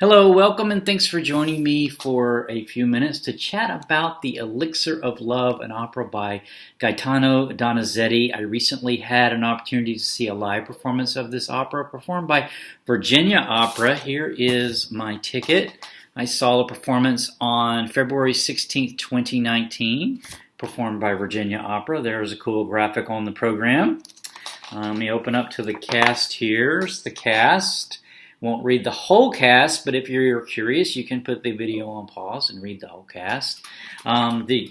Hello, welcome, and thanks for joining me for a few minutes to chat about the Elixir of Love, an opera by Gaetano Donizetti. I recently had an opportunity to see a live performance of this opera performed by Virginia Opera. Here is my ticket. I saw the performance on February 16th, 2019, performed by Virginia Opera. There's a cool graphic on the program. Let me open up to the cast. Here's the cast. Won't read the whole cast, but if you're curious, you can put the video on pause and read the whole cast. The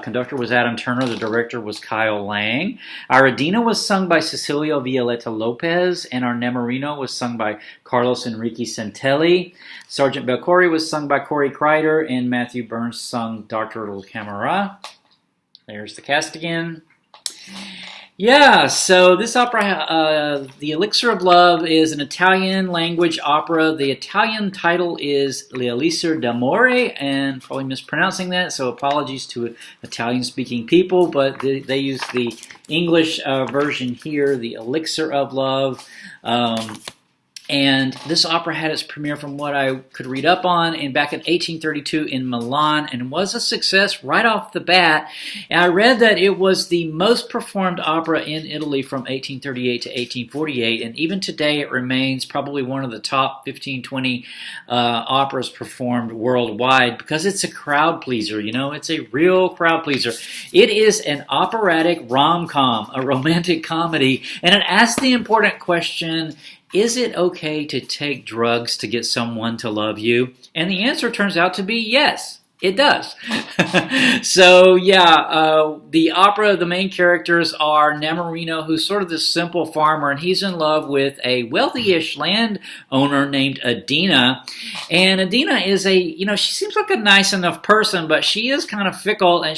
conductor was Adam Turner. The director was Kyle Lang. Our Adina was sung by Cecilia Violeta Lopez, and our Nemorino was sung by Carlos Enrique Centelli. Sergeant Belcori was sung by Corey Kreider, and Matthew Burns sung Dr. La Camera. There's the cast again. Yeah, so this opera, The Elixir of Love, is an Italian language opera. The Italian title is L'Elixir d'Amore, and probably mispronouncing that, so apologies to Italian-speaking people, but they use the English version here, The Elixir of Love. And this opera had its premiere, from what I could read up on, back in 1832 in Milan, and was a success right off the bat. And I read that it was the most performed opera in Italy from 1838 to 1848, and even today it remains probably one of the top 15, 20 operas performed worldwide, because it's a crowd pleaser, it's a real crowd pleaser. It is an operatic rom-com, a romantic comedy, and it asks the important question, is it okay to take drugs to get someone to love you? And the answer turns out to be yes, it does. So yeah, the opera, the main characters are Nemorino, who's sort of this simple farmer, and he's in love with a wealthy-ish landowner named Adina. And Adina is she seems like a nice enough person, but she is kind of fickle, and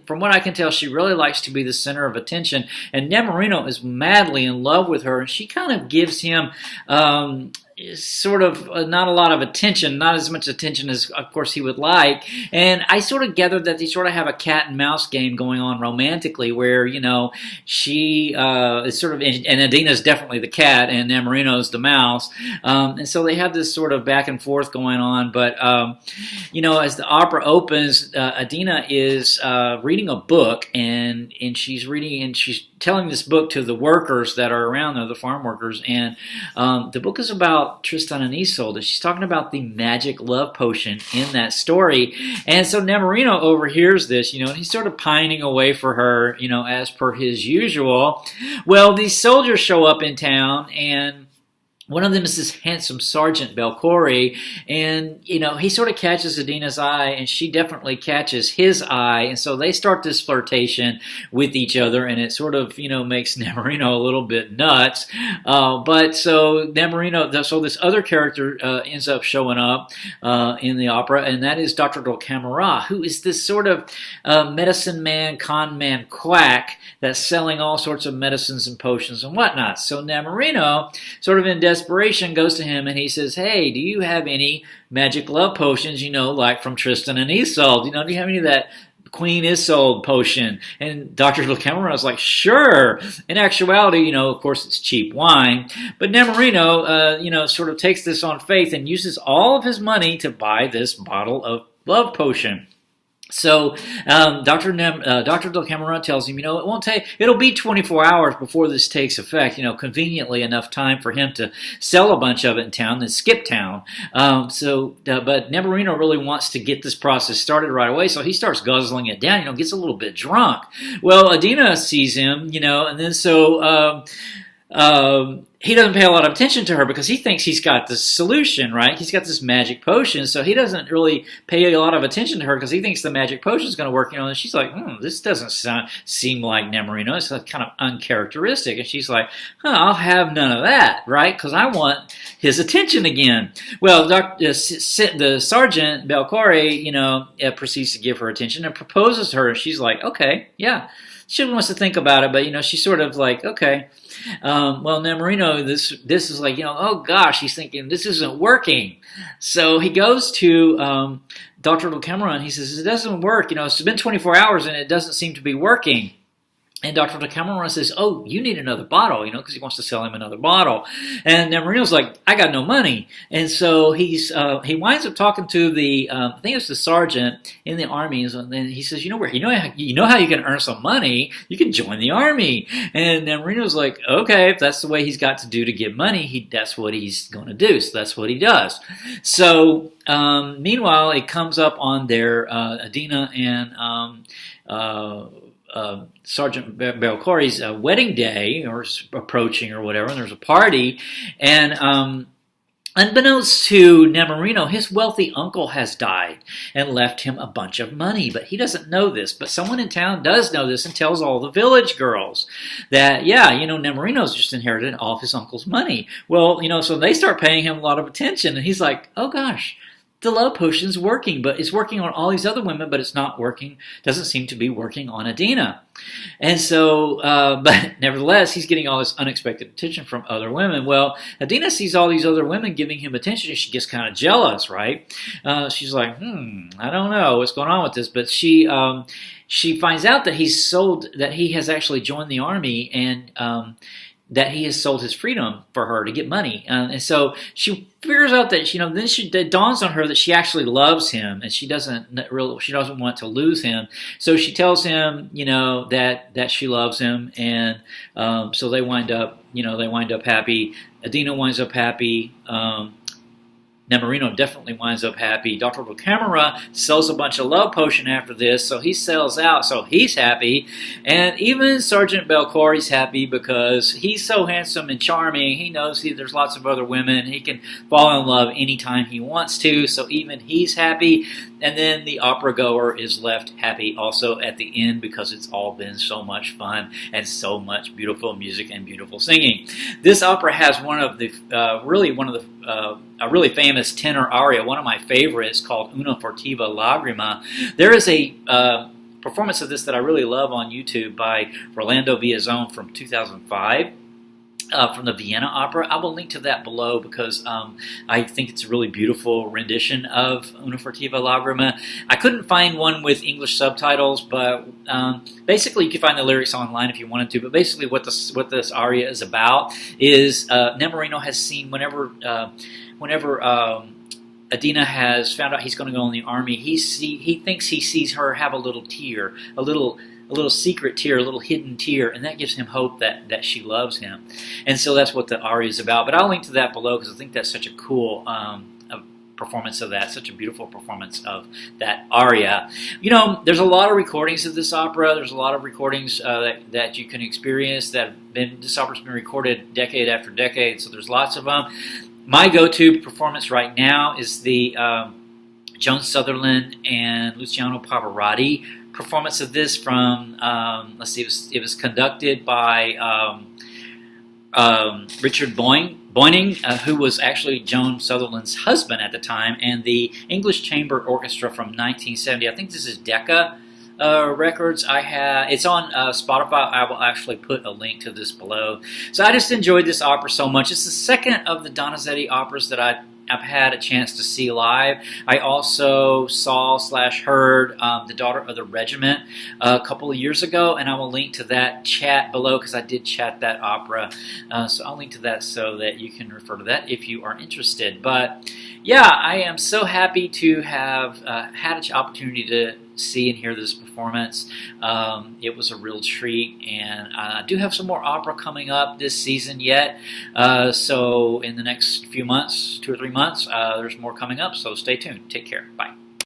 from what I can tell, she really likes to be the center of attention. And Nemorino is madly in love with her, and she kind of gives him sort of not a lot of attention, not as much attention as, of course, he would like. And I sort of gathered that they sort of have a cat and mouse game going on romantically, where, she is sort of, and Adina's definitely the cat, and Nemorino's the mouse. And so they have this sort of back and forth going on. But, as the opera opens, Adina is reading a book, and she's reading, and she's telling this book to the workers that are around there, the farm workers, and the book is about Tristan and Isolde, and she's talking about the magic love potion in that story. And so Nemorino overhears this, and he's sort of pining away for her, as per his usual. Well, these soldiers show up in town, and one of them is this handsome Sergeant Belcori, and, he sort of catches Adina's eye, and she definitely catches his eye, and so they start this flirtation with each other, and it sort of, makes Nemorino a little bit nuts. But so Nemorino, so this other character ends up showing up in the opera, and that is Dr. La Camera, who is this sort of medicine man, con man, quack that's selling all sorts of medicines and potions and whatnot. So Nemorino, sort of in desperation, goes to him and he says, hey, do you have any magic love potions, like from Tristan and Isolde? Do you have any of that Queen Isolde potion? And Dr. La Camera is like, sure. In actuality, of course, it's cheap wine. But Nemorino, sort of takes this on faith and uses all of his money to buy this bottle of love potion. So Dr. La Camera tells him, it won't take, it'll be 24 hours before this takes effect, conveniently enough time for him to sell a bunch of it in town, then skip town. But Nemorino really wants to get this process started right away, so he starts guzzling it down, gets a little bit drunk. Well, Adina sees him, and then so he doesn't pay a lot of attention to her because he thinks he's got the solution, right? He's got this magic potion, so he doesn't really pay a lot of attention to her because he thinks the magic potion is going to work. And she's like, this doesn't seem like Nemorino. It's kind of uncharacteristic. And she's like, I'll have none of that, right? Because I want his attention again. Well, the Sergeant Belcori, proceeds to give her attention and proposes to her. And she's like, okay, yeah. She wants to think about it, but, she's sort of like, okay. Well, Nemorino, this is like, oh gosh, he's thinking this isn't working. So he goes to Dr. La Camera and he says, it doesn't work. It's been 24 hours and it doesn't seem to be working. And Dr. Decameron says, "Oh, you need another bottle," because he wants to sell him another bottle. And Nemorino's like, "I got no money." And so he winds up talking to the I think it's the sergeant in the army, and then he says, you know how you can earn some money? You can join the army." And Nemorino's like, "Okay, if that's the way he's got to do to get money, that's what he's going to do." So that's what he does. So meanwhile, it comes up on their Adina and Sergeant Belcori's wedding day, or approaching, or whatever, and there's a party, and unbeknownst to Nemorino, his wealthy uncle has died and left him a bunch of money, but he doesn't know this. But someone in town does know this and tells all the village girls that, Nemorino's just inherited all of his uncle's money. Well, so they start paying him a lot of attention, and he's like, "Oh gosh, the love potion's working, but it's working on all these other women, but it's not working, doesn't seem to be working on Adina." And so, but nevertheless, he's getting all this unexpected attention from other women. Well, Adina sees all these other women giving him attention, and she gets kind of jealous, right? She's like, I don't know what's going on with this, but she finds out that he has actually joined the army, and that he has sold his freedom for her to get money. And so she figures out that, then it dawns on her that she actually loves him, and she doesn't want to lose him. So she tells him, that she loves him, and so they wind up happy. Adina winds up happy. Nemorino definitely winds up happy. Dr. Vocamera sells a bunch of love potion after this, so he sells out, so he's happy. And even Sergeant Belcori's happy because he's so handsome and charming. He knows there's lots of other women. He can fall in love anytime he wants to, so even he's happy. And then the opera goer is left happy also at the end because it's all been so much fun and so much beautiful music and beautiful singing. This opera has a really famous tenor aria, one of my favorites, called Una furtiva lagrima. There is a performance of this that I really love on YouTube by Rolando Villazón from 2005. From the Vienna Opera. I will link to that below because I think it's a really beautiful rendition of Una furtiva lagrima. I couldn't find one with English subtitles, but basically you can find the lyrics online if you wanted to. But basically what this aria is about is Nemorino has seen whenever Adina has found out he's going to go in the army, he thinks he sees her have a little tear, a little secret tear, a little hidden tear, and that gives him hope that she loves him. And so that's what the aria is about. But I'll link to that below because I think that's such a cool performance of that, such a beautiful performance of that aria. There's a lot of recordings of this opera. There's a lot of recordings that you can experience this opera's been recorded decade after decade, so there's lots of them. My go-to performance right now is the Joan Sutherland and Luciano Pavarotti performance of this from, it was conducted by Richard Boyning, who was actually Joan Sutherland's husband at the time, and the English Chamber Orchestra from 1970. I think this is Decca Records. It's on Spotify. I will actually put a link to this below. So I just enjoyed this opera so much. It's the second of the Donizetti operas that I've had a chance to see live. I also saw/heard The Daughter of the Regiment a couple of years ago, and I will link to that chat below because I did chat that opera. So I'll link to that so that you can refer to that if you are interested. But yeah, I am so happy to have had an opportunity to see and hear this performance. It was a real treat, and I do have some more opera coming up this season yet. So in the next few months, 2 or 3 months, there's more coming up, so stay tuned. Take care. Bye.